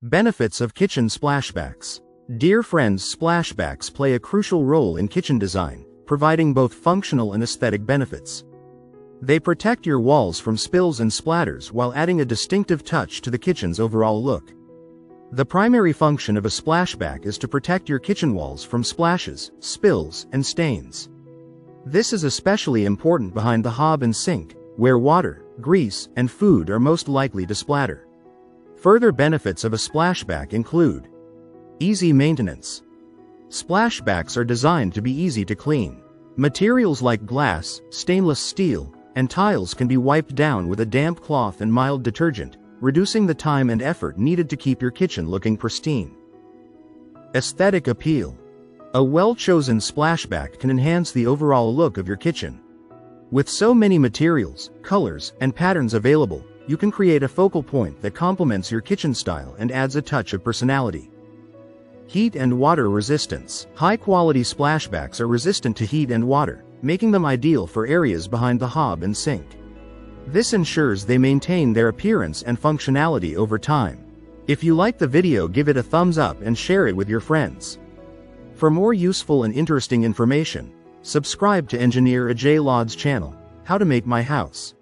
Benefits of kitchen splashbacks. Dear friends, splashbacks play a crucial role in kitchen design, providing both functional and aesthetic benefits. They protect your walls from spills and splatters while adding a distinctive touch to the kitchen's overall look. The primary function of a splashback is to protect your kitchen walls from splashes, spills, and stains. This is especially important behind the hob and sink, where water, grease, and food are most likely to splatter. Further benefits of a splashback include easy maintenance. Splashbacks are designed to be easy to clean. Materials like glass, stainless steel, and tiles can be wiped down with a damp cloth and mild detergent, reducing the time and effort needed to keep your kitchen looking pristine. Aesthetic appeal. A well-chosen splashback can enhance the overall look of your kitchen. With so many materials, colors, and patterns available, you can create a focal point that complements your kitchen style and adds a touch of personality. Heat and water resistance. High-quality splashbacks are resistant to heat and water, making them ideal for areas behind the hob and sink. This ensures they maintain their appearance and functionality over time. If you like the video, give it a thumbs up and share it with your friends. For more useful and interesting information, subscribe to Engineer Ajay Lod's channel, How to Make My House.